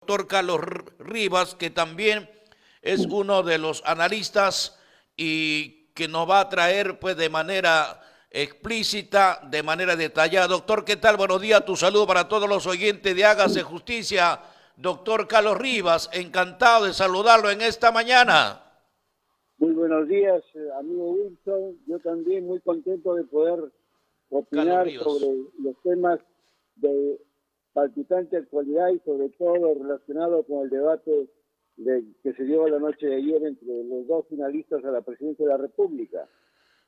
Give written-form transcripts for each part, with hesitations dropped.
doctor Carlos Rivas, que también es uno de los analistas y que nos va a traer pues de manera explícita, de manera detallada. Doctor, ¿qué tal? Buenos días, tu saludo para todos los oyentes de Hágase Justicia. Doctor Carlos Rivas, encantado de saludarlo en esta mañana. Muy buenos días, amigo Wilson. Yo también muy contento de poder Carlos opinar Rivas. sobre los temas de palpitante actualidad y sobre todo relacionado con el debate que se dio la noche de ayer entre los dos finalistas a la presidencia de la República.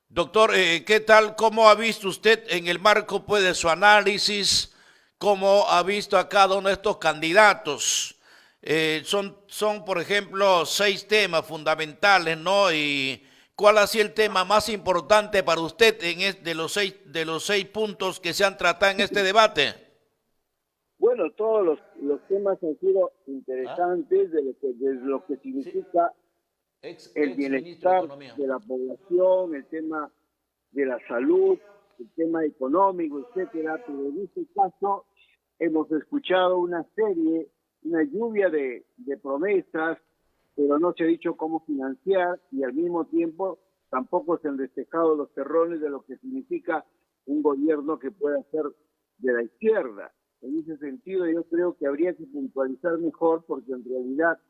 Doctor, ¿qué tal? ¿Cómo ha visto usted en el marco pues, de su análisis? ¿Cómo ha visto a cada uno de estos candidatos? Son, por ejemplo, 6 temas fundamentales, ¿no? ¿Y cuál ha sido el tema más importante para usted de los seis puntos que se han tratado en este debate? Bueno, todos los temas han sido ¿Ah? interesantes de lo que Sí, significa el ex ministro de bienestar Economía. de la población, el tema de la salud, el tema económico, etcétera, pero en este caso hemos escuchado una lluvia de promesas, pero no se ha dicho cómo financiar y al mismo tiempo tampoco se han despejado los terrones de lo que significa un gobierno que pueda ser de la izquierda. En ese sentido yo creo que habría que puntualizar mejor porque en realidad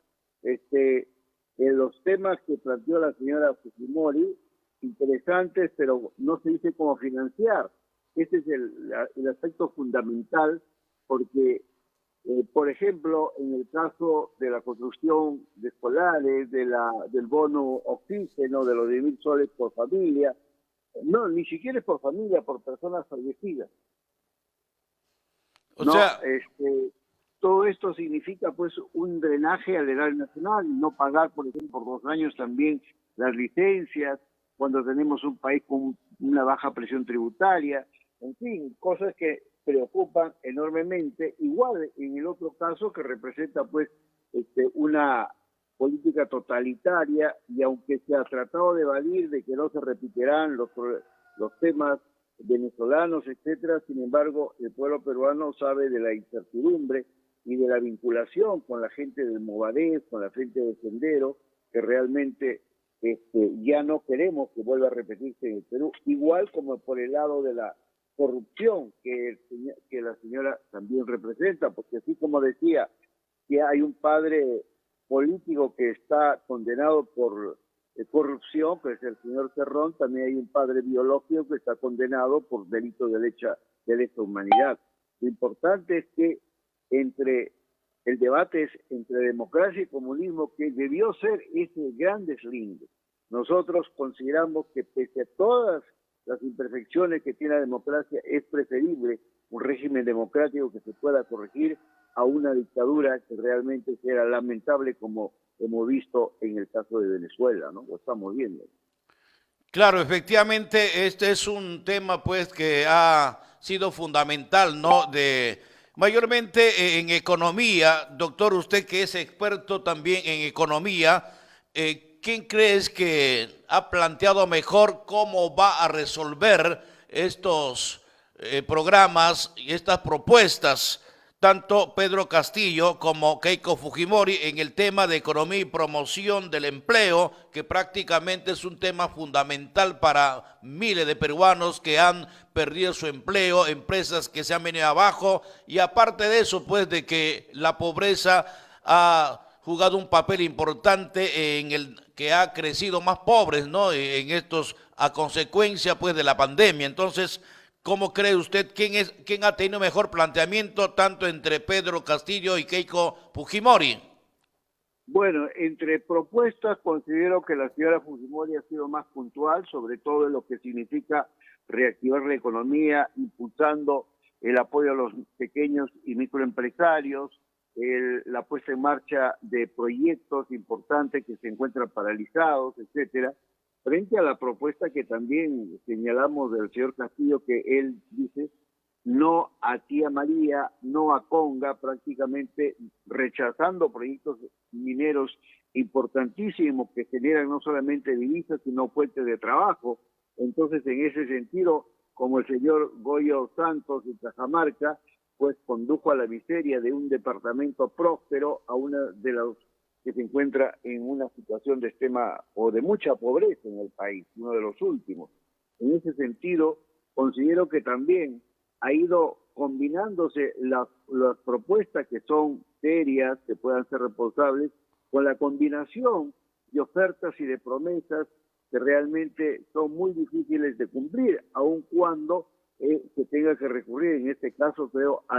en los temas que planteó la señora Fujimori interesantes, pero no se dice cómo financiar. Ese es el aspecto fundamental, porque, por ejemplo, en el caso de la construcción de escolares, del bono oxígeno, de los 10.000 soles por familia, no, ni siquiera es por familia, por personas fallecidas. O No, sea, todo esto significa pues un drenaje al erario nacional y no pagar, por ejemplo, por 2 años también las licencias, cuando tenemos un país con una baja presión tributaria, en fin, cosas que preocupan enormemente, igual en el otro caso que representa pues una política totalitaria y aunque se ha tratado de evadir de que no se repetirán los temas venezolanos, etcétera. Sin embargo, el pueblo peruano sabe de la incertidumbre y de la vinculación con la gente del Movadez, con la gente del Sendero, que realmente ya no queremos que vuelva a repetirse en el Perú, igual como por el lado de la corrupción que la señora también representa, porque así como decía que hay un padre político que está condenado por corrupción, que es el señor Cerrón, también hay un padre biológico que está condenado por delito de lesa humanidad. Lo importante es que el debate es entre democracia y comunismo, que debió ser ese gran deslinde. Nosotros consideramos que pese a todas las imperfecciones que tiene la democracia, es preferible un régimen democrático que se pueda corregir a una dictadura que realmente era lamentable como hemos visto en el caso de Venezuela, ¿no? Lo estamos viendo. claro, efectivamente, este es un tema pues que ha sido fundamental, ¿no? Mayormente en economía, doctor, usted que es experto también en economía, ¿quién crees que ha planteado mejor cómo va a resolver estos programas y estas propuestas? Tanto Pedro Castillo como Keiko Fujimori en el tema de economía y promoción del empleo, que prácticamente es un tema fundamental para miles de peruanos que han perdido su empleo, empresas que se han venido abajo, y aparte de eso, pues de que la pobreza ha jugado un papel importante en el que ha crecido más pobres, ¿no? En estos, a consecuencia, pues, de la pandemia. Entonces, ¿cómo cree usted quién ha tenido mejor planteamiento tanto entre Pedro Castillo y Keiko Fujimori? Bueno, entre propuestas considero que la señora Fujimori ha sido más puntual, sobre todo en lo que significa reactivar la economía, impulsando el apoyo a los pequeños y microempresarios, la puesta en marcha de proyectos importantes que se encuentran paralizados, etcétera, frente a la propuesta que también señalamos del señor Castillo, que él dice no a Tía María, no a Conga, prácticamente rechazando proyectos mineros importantísimos que generan no solamente divisas, sino fuentes de trabajo. Entonces, en ese sentido, como el señor Goyo Santos de Cajamarca, pues condujo a la miseria de un departamento próspero a una de los que se encuentra en una situación de extrema o de mucha pobreza en el país, uno de los últimos. En ese sentido, considero que también ha ido combinándose las propuestas que son serias, que puedan ser responsables, con la combinación de ofertas y de promesas que realmente son muy difíciles de cumplir, aun cuando se tenga que recurrir, en este caso creo, a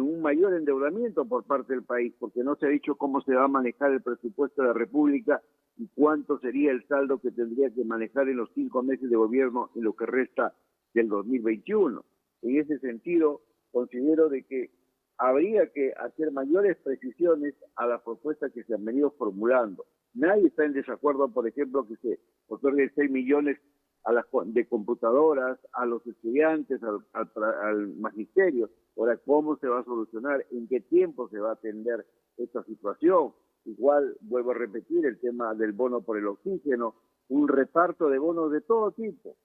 un mayor endeudamiento por parte del país, porque no se ha dicho cómo se va a manejar el presupuesto de la República y cuánto sería el saldo que tendría que manejar en los 5 meses de gobierno en lo que resta del 2021. En ese sentido, considero de que habría que hacer mayores precisiones a las propuestas que se han venido formulando. Nadie está en desacuerdo, por ejemplo, que se otorguen 6 millones de computadoras a los estudiantes, al magisterio. Ahora, ¿cómo se va a solucionar? ¿En qué tiempo se va a atender esta situación? Igual, vuelvo a repetir, el tema del bono por el oxígeno, un reparto de bonos de todo tipo.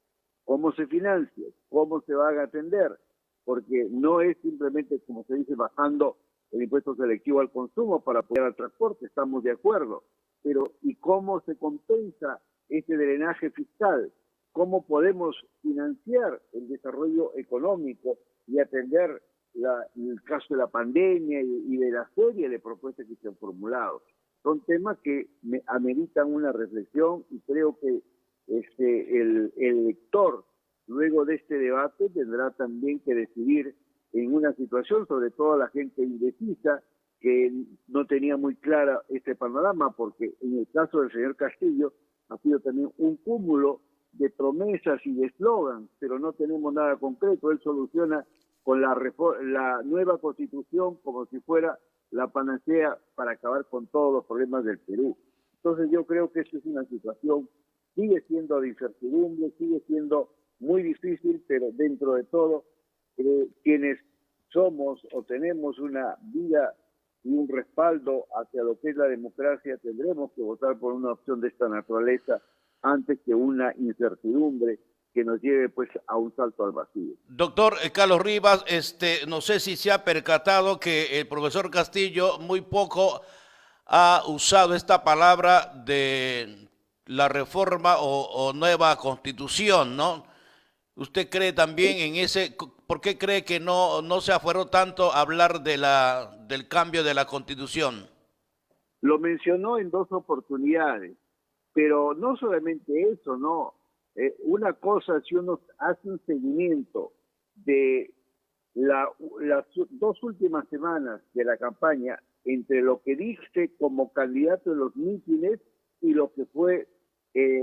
¿Cómo se financia? ¿Cómo se van a atender? Porque no es simplemente, como se dice, bajando el impuesto selectivo al consumo para apoyar al transporte, estamos de acuerdo. Pero, ¿y cómo se compensa ese drenaje fiscal? ¿Cómo podemos financiar el desarrollo económico y atender el caso de la pandemia y de la serie de propuestas que se han formulado? Son temas que ameritan una reflexión y creo que el elector, luego de este debate, tendrá también que decidir en una situación, sobre todo la gente indecisa, que no tenía muy clara este panorama, porque en el caso del señor Castillo ha sido también un cúmulo de promesas y de eslogan, pero no tenemos nada concreto. Él soluciona con la nueva constitución como si fuera la panacea para acabar con todos los problemas del Perú. Entonces yo creo que esta es una situación, sigue siendo de incertidumbre, sigue siendo muy difícil, pero dentro de todo, quienes somos o tenemos una vida y un respaldo hacia lo que es la democracia, tendremos que votar por una opción de esta naturaleza antes que una incertidumbre que nos lleve pues a un salto al vacío. Doctor Carlos Rivas, no sé si se ha percatado que el profesor Castillo muy poco ha usado esta palabra de la reforma o nueva constitución, ¿no? ¿Usted cree también en ese, por qué cree que no se afueró tanto a hablar del cambio de la constitución? Lo mencionó en 2 oportunidades, pero no solamente eso, no. Una cosa, si uno hace un seguimiento de las 2 últimas semanas de la campaña, entre lo que dice como candidato en los mítines y lo que fue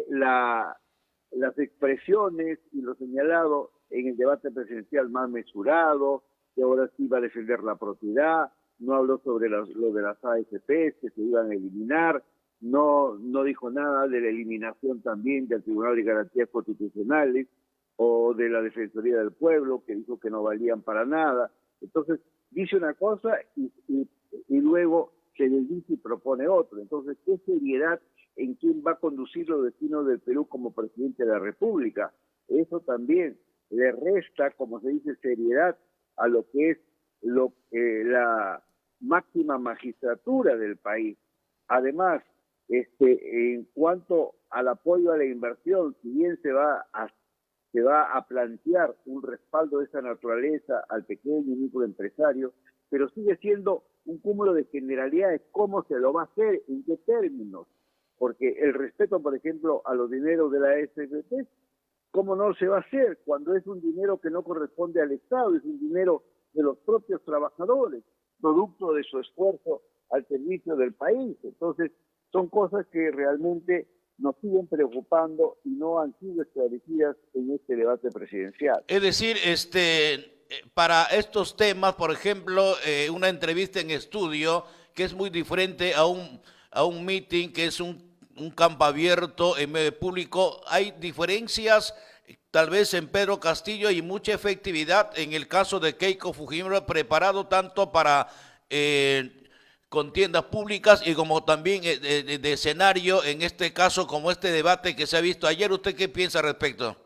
las expresiones y lo señalado en el debate presidencial más mesurado, que ahora sí va a defender la propiedad, no habló sobre lo de las AFPs que se iban a eliminar, no dijo nada de la eliminación también del Tribunal de Garantías Constitucionales o de la Defensoría del Pueblo, que dijo que no valían para nada. Entonces, dice una cosa y luego se desdice y propone otro. Entonces, ¿qué seriedad en quién va a conducir los destinos del Perú como presidente de la República? Eso también le resta, como se dice, seriedad a lo que es la máxima magistratura del país. Además, en cuanto al apoyo a la inversión, si bien se va a plantear un respaldo de esa naturaleza al pequeño y microempresario, pero sigue siendo un cúmulo de generalidades. ¿Cómo se lo va a hacer? ¿En qué términos? Porque el respeto, por ejemplo, a los dineros de la SFP, ¿cómo no se va a hacer cuando es un dinero que no corresponde al Estado, es un dinero de los propios trabajadores, producto de su esfuerzo al servicio del país? Entonces, son cosas que realmente nos siguen preocupando y no han sido esclarecidas en este debate presidencial. Es decir, para estos temas, por ejemplo, una entrevista en estudio, que es muy diferente a un meeting, que es un campo abierto en medio público, hay diferencias tal vez en Pedro Castillo y mucha efectividad en el caso de Keiko Fujimori, preparado tanto para contiendas públicas y como también de escenario, en este caso como este debate que se ha visto ayer. ¿Usted qué piensa al respecto?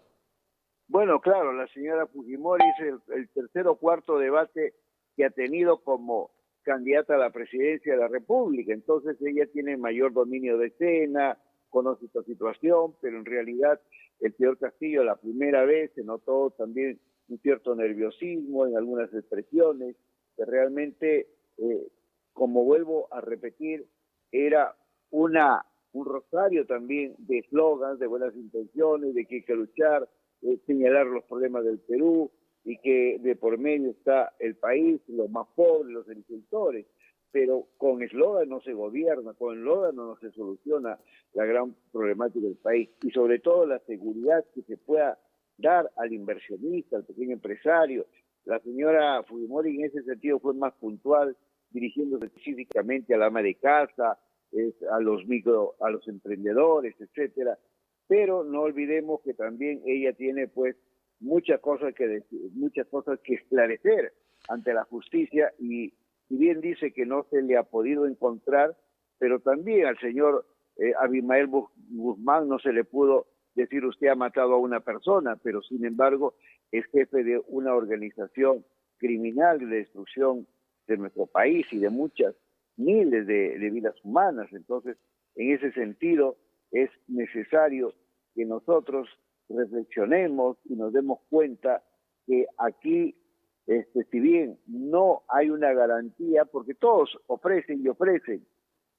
Bueno, claro, la señora Fujimori es el tercer o cuarto debate que ha tenido como candidata a la presidencia de la República. Entonces ella tiene mayor dominio de escena, conoce esta situación, pero en realidad el señor Castillo la primera vez se notó también un cierto nerviosismo en algunas expresiones, que realmente, como vuelvo a repetir, era un rosario también de eslogans, de buenas intenciones, de que hay que luchar, señalar los problemas del Perú y que de por medio está el país, los más pobres, los agricultores, pero con eslogan no se gobierna, con eslogan no se soluciona la gran problemática del país y sobre todo la seguridad que se pueda dar al inversionista, al pequeño empresario. La señora Fujimori en ese sentido fue más puntual, dirigiéndose específicamente al ama de casa, a los emprendedores, etcétera. Pero no olvidemos que también ella tiene pues muchas cosas que decir, muchas cosas que esclarecer ante la justicia y si bien dice que no se le ha podido encontrar, pero también al señor Abimael Guzmán no se le pudo decir usted ha matado a una persona, pero sin embargo es jefe de una organización criminal de destrucción de nuestro país y de muchas miles de vidas humanas. Entonces, en ese sentido, es necesario que nosotros reflexionemos y nos demos cuenta que aquí, si bien no hay una garantía, porque todos ofrecen y ofrecen,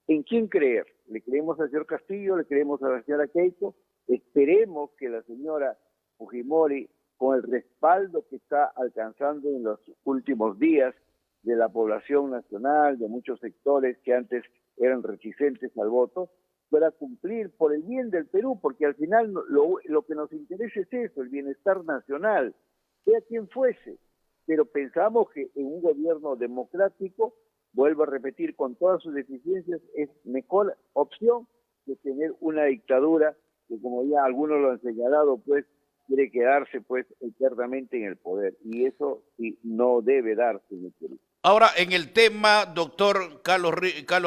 ¿en quién creer? ¿Le creemos al señor Castillo? ¿Le creemos a la señora Keiko? Esperemos que la señora Fujimori, con el respaldo que está alcanzando en los últimos días de la población nacional, de muchos sectores que antes eran reticentes al voto, pueda cumplir por el bien del Perú, porque al final lo que nos interesa es eso, el bienestar nacional, sea quien fuese. Pero pensamos que en un gobierno democrático, vuelvo a repetir, con todas sus deficiencias, es mejor opción que tener una dictadura que, como ya algunos lo han señalado, pues quiere quedarse pues eternamente en el poder. Y eso sí no debe darse en el Perú. Ahora, en el tema, doctor Carlos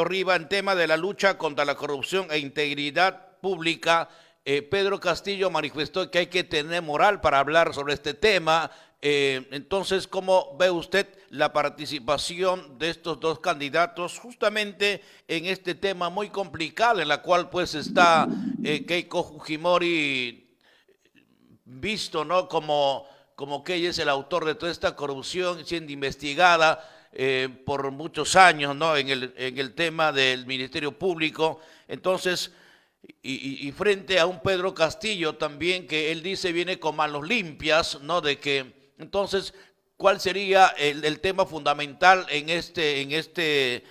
Riva, en tema de la lucha contra la corrupción e integridad pública, Pedro Castillo manifestó que hay que tener moral para hablar sobre este tema. Entonces, ¿cómo ve usted la participación de estos dos candidatos justamente en este tema muy complicado, en la cual pues está Keiko Fujimori visto, ¿no? Como que ella es el autor de toda esta corrupción siendo investigada por muchos años, ¿no? En el tema del Ministerio Público. Entonces, y frente a un Pedro Castillo también que él dice viene con manos limpias, ¿no? De que, entonces, ¿cuál sería el tema fundamental en este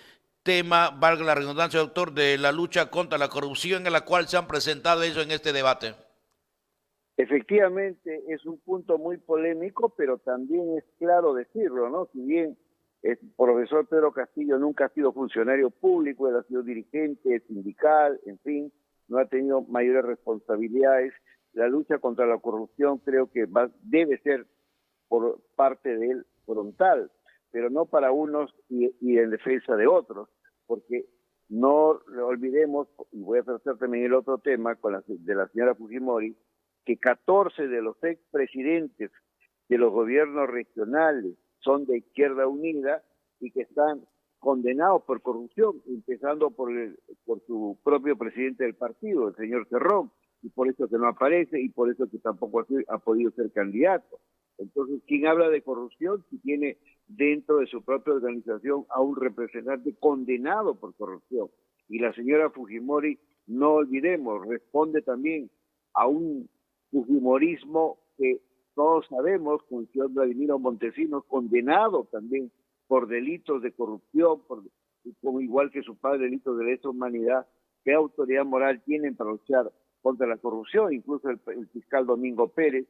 tema, valga la redundancia, doctor, de la lucha contra la corrupción en la cual se han presentado ellos en este debate? Efectivamente, es un punto muy polémico, pero también es claro decirlo, ¿no? Si bien el profesor Pedro Castillo nunca ha sido funcionario público, él ha sido dirigente sindical, en fin, no ha tenido mayores responsabilidades, la lucha contra la corrupción creo que debe ser por parte de él frontal, pero no para unos y en defensa de otros, porque no olvidemos, y voy a tratar también el otro tema de la señora Fujimori, que 14 de los expresidentes de los gobiernos regionales son de Izquierda Unida y que están condenados por corrupción, empezando por su propio presidente del partido, el señor Cerrón, y por eso que no aparece y por eso que tampoco ha podido ser candidato. Entonces, ¿quién habla de corrupción si tiene dentro de su propia organización a un representante condenado por corrupción? Y la señora Fujimori, no olvidemos, responde también a un fujimorismo que todos sabemos, con el señor Vladimiro Montesinos, condenado también por delitos de corrupción, como igual que su padre, delitos de lesa humanidad. ¿Qué autoridad moral tienen para luchar contra la corrupción? Incluso el fiscal Domingo Pérez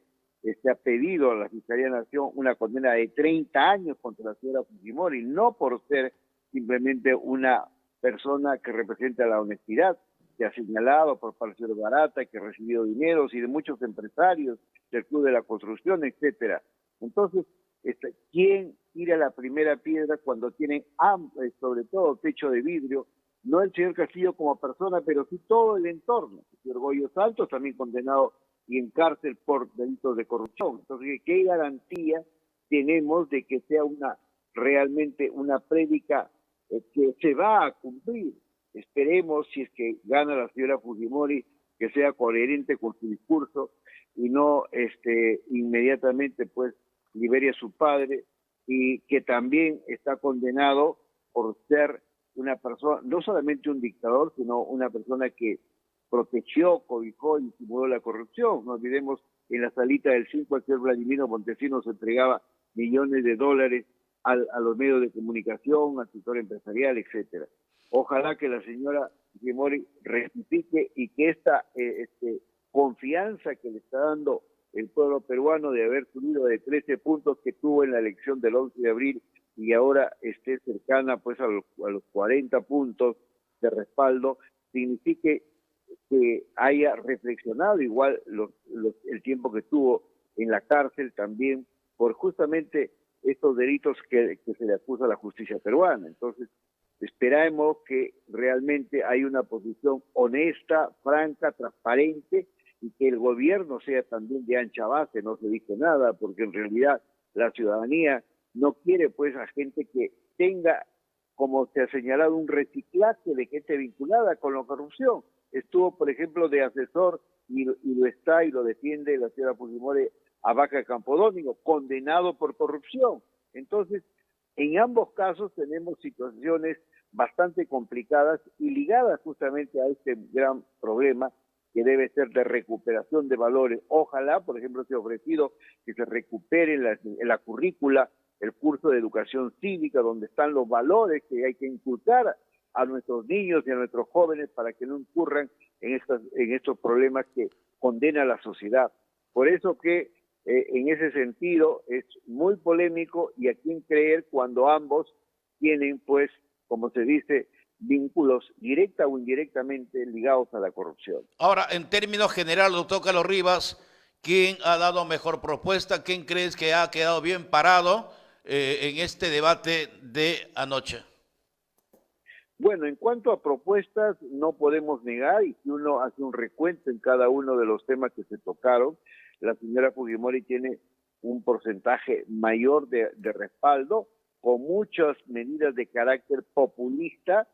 ha pedido a la Fiscalía de la Nación una condena de 30 años contra la señora Fujimori, no por ser simplemente una persona que representa la honestidad, que ha señalado por parte de Barata, que ha recibido dineros y de muchos empresarios del Club de la Construcción, etcétera. Entonces, ¿quién tira la primera piedra cuando tienen sobre todo techo de vidrio? No el señor Castillo como persona, pero sí todo el entorno. El señor Goyo Santos, también condenado y en cárcel por delitos de corrupción. Entonces, ¿qué garantía tenemos de que sea realmente una prédica que se va a cumplir? Esperemos, si es que gana la señora Fujimori, que sea coherente con su discurso y no inmediatamente pues libere a su padre, y que también está condenado por ser una persona, no solamente un dictador, sino una persona que protegió, cobijó y simuló la corrupción. No olvidemos, en la salita del 5 el señor Vladimiro Montesinos entregaba millones de dólares a los medios de comunicación, al sector empresarial, etcétera. Ojalá que la señora Fujimori rectifique y que esta confianza que le está dando el pueblo peruano de haber subido de 13 puntos que tuvo en la elección del 11 de abril y ahora esté cercana pues a los 40 puntos de respaldo, signifique que haya reflexionado igual el tiempo que tuvo en la cárcel también por justamente estos delitos que se le acusa a la justicia peruana. Entonces, esperamos que realmente haya una posición honesta, franca, transparente, y que el gobierno sea también de ancha base, no se dice nada, porque en realidad la ciudadanía no quiere pues a gente que tenga, como se ha señalado, un reciclaje de gente vinculada con la corrupción. Estuvo, por ejemplo, de asesor, y lo está y lo defiende la señora Fujimori, a Vaca Campodónigo, condenado por corrupción. Entonces, en ambos casos tenemos situaciones bastante complicadas y ligadas justamente a este gran problema que debe ser de recuperación de valores. Ojalá, por ejemplo, se ha ofrecido que se recupere en la currícula el curso de educación cívica, donde están los valores que hay que inculcar a nuestros niños y a nuestros jóvenes para que no incurran en estos problemas que condena a la sociedad. Por eso que en ese sentido es muy polémico, y a quién creer cuando ambos tienen, pues, como se dice, vínculos directa o indirectamente ligados a la corrupción. Ahora, en términos generales, doctor Carlos Rivas, ¿quién ha dado mejor propuesta? ¿Quién crees que ha quedado bien parado en este debate de anoche? Bueno, en cuanto a propuestas, no podemos negar, y si uno hace un recuento en cada uno de los temas que se tocaron, la señora Fujimori tiene un porcentaje mayor de respaldo, con muchas medidas de carácter populista,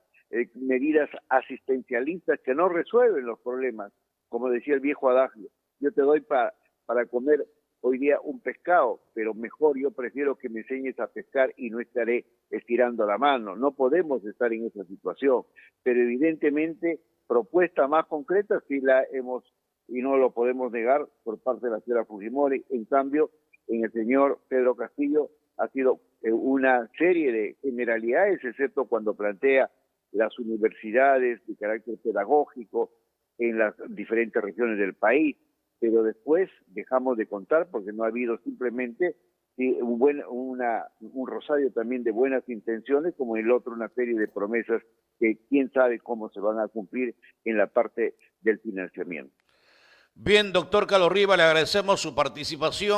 medidas asistencialistas que no resuelven los problemas. Como decía el viejo adagio, yo te doy para comer hoy día un pescado, pero mejor yo prefiero que me enseñes a pescar y no estaré estirando la mano. No podemos estar en esa situación, pero evidentemente propuesta más concreta sí la hemos, y no lo podemos negar, por parte de la señora Fujimori. En cambio, en el señor Pedro Castillo ha sido una serie de generalidades, excepto cuando plantea las universidades de carácter pedagógico en las diferentes regiones del país, pero después dejamos de contar porque no ha habido simplemente un rosario también de buenas intenciones, como el otro una serie de promesas que quién sabe cómo se van a cumplir en la parte del financiamiento. Bien, doctor Carlos Rivas, le agradecemos su participación.